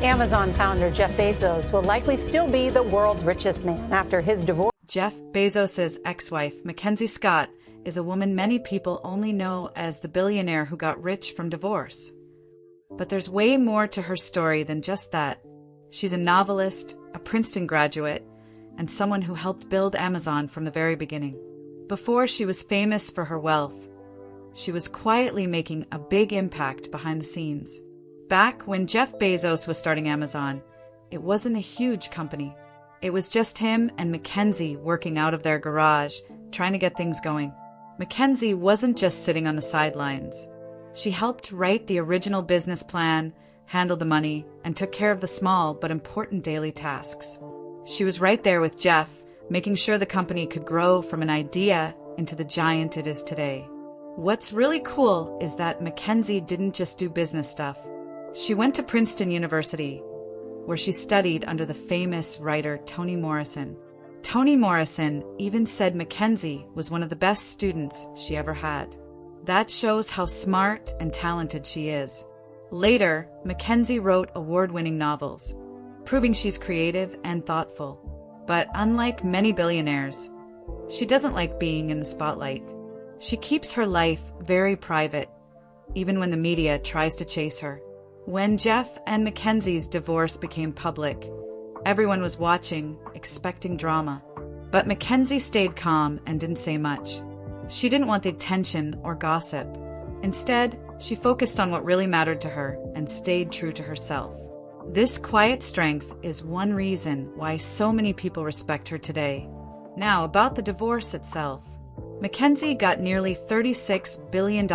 Amazon founder Jeff Bezos will likely still be the world's richest man after his divorce. Jeff Bezos' ex-wife, Mackenzie Scott, is a woman many people only know as the billionaire who got rich from divorce. But there's way more to her story than just that. She's a novelist, a Princeton graduate, and someone who helped build Amazon from the very beginning. Before she was famous for her wealth, she was quietly making a big impact behind the scenes. Back when Jeff Bezos was starting Amazon, it wasn't a huge company. It was just him and Mackenzie working out of their garage, trying to get things going. Mackenzie wasn't just sitting on the sidelines. She helped write the original business plan, handled the money, and took care of the small but important daily tasks. She was right there with Jeff, making sure the company could grow from an idea into the giant it is today. What's really cool is that Mackenzie didn't just do business stuff. She went to Princeton University, where she studied under the famous writer Toni Morrison. Toni Morrison even said Mackenzie was one of the best students she ever had. That shows how smart and talented she is. Later, Mackenzie wrote award-winning novels, proving she's creative and thoughtful. But unlike many billionaires, she doesn't like being in the spotlight. She keeps her life very private, even when the media tries to chase her. When Jeff and Mackenzie's divorce became public, everyone was watching, expecting drama. But Mackenzie stayed calm and didn't say much. She didn't want the attention or gossip. Instead, she focused on what really mattered to her and stayed true to herself. This quiet strength is one reason why so many people respect her today. Now, about the divorce itself. Mackenzie got nearly $36 billion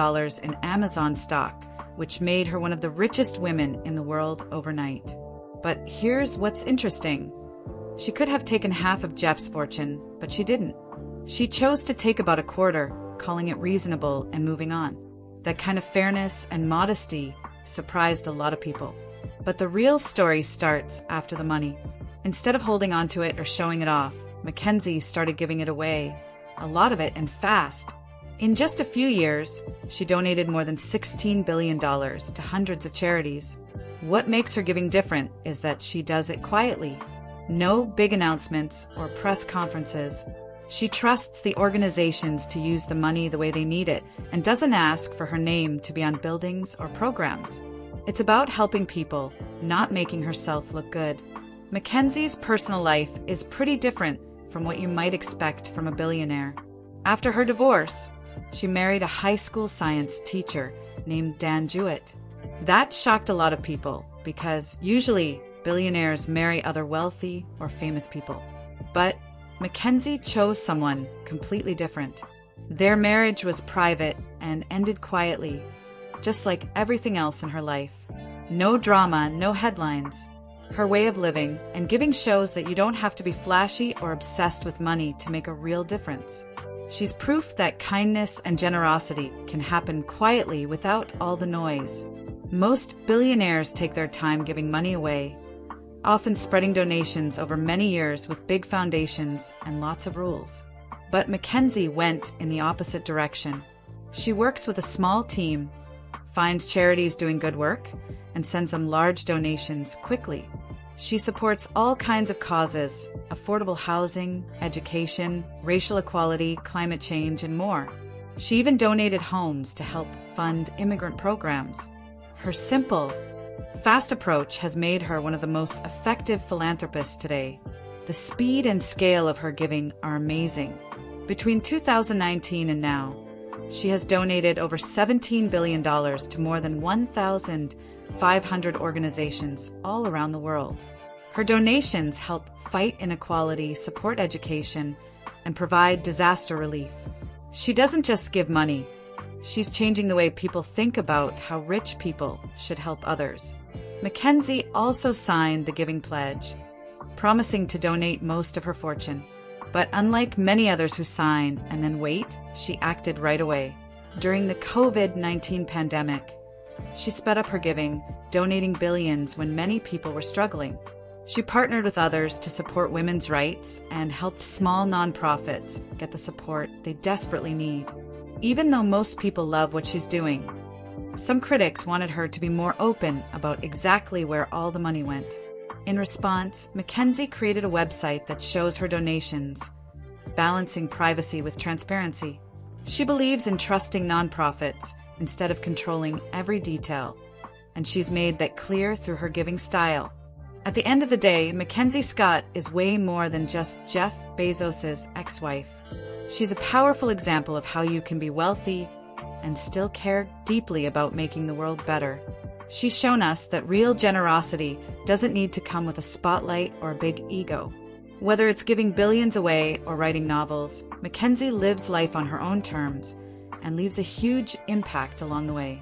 in Amazon stock, which made her one of the richest women in the world overnight. But here's what's interesting. She could have taken half of Jeff's fortune, but she didn't. She chose to take about a quarter, calling it reasonable and moving on. That kind of fairness and modesty surprised a lot of people. But the real story starts after the money. Instead of holding on to it or showing it off, Mackenzie started giving it away, a lot of it and fast. In just a few years, she donated more than $16 billion to hundreds of charities. What makes her giving different is that she does it quietly. No big announcements or press conferences. She trusts the organizations to use the money the way they need it and doesn't ask for her name to be on buildings or programs. It's about helping people, not making herself look good. Mackenzie's personal life is pretty different from what you might expect from a billionaire. After her divorce, she married a high school science teacher named Dan Jewett. That shocked a lot of people because usually billionaires marry other wealthy or famous people. But Mackenzie chose someone completely different. Their marriage was private and ended quietly, just like everything else in her life. No drama, no headlines. Her way of living and giving shows that you don't have to be flashy or obsessed with money to make a real difference. She's proof that kindness and generosity can happen quietly without all the noise. Most billionaires take their time giving money away, often spreading donations over many years with big foundations and lots of rules. But Mackenzie went in the opposite direction. She works with a small team, finds charities doing good work, and sends them large donations quickly. She supports all kinds of causes: affordable housing, education, racial equality, climate change, and more. She even donated homes to help fund immigrant programs. Her simple, fast approach has made her one of the most effective philanthropists today. The speed and scale of her giving are amazing. Between 2019 and now, she has donated over $17 billion to more than 1,500 organizations all around the world. Her donations help fight inequality, support education, and provide disaster relief. She doesn't just give money. She's changing the way people think about how rich people should help others. Mackenzie also signed the Giving Pledge, promising to donate most of her fortune. But unlike many others who sign and then wait, she acted right away. During the COVID-19 pandemic, she sped up her giving, donating billions when many people were struggling. She partnered with others to support women's rights and helped small nonprofits get the support they desperately need. Even though most people love what she's doing, Some critics wanted her to be more open about exactly where all the money went. In response, Mackenzie created a website that shows her donations, balancing privacy with transparency. She believes in trusting nonprofits instead of controlling every detail, and she's made that clear through her giving style. At the end of the day, Mackenzie Scott is way more than just Jeff Bezos' ex-wife. She's a powerful example of how you can be wealthy and still care deeply about making the world better. She's shown us that real generosity doesn't need to come with a spotlight or a big ego. Whether it's giving billions away or writing novels, Mackenzie lives life on her own terms and leaves a huge impact along the way.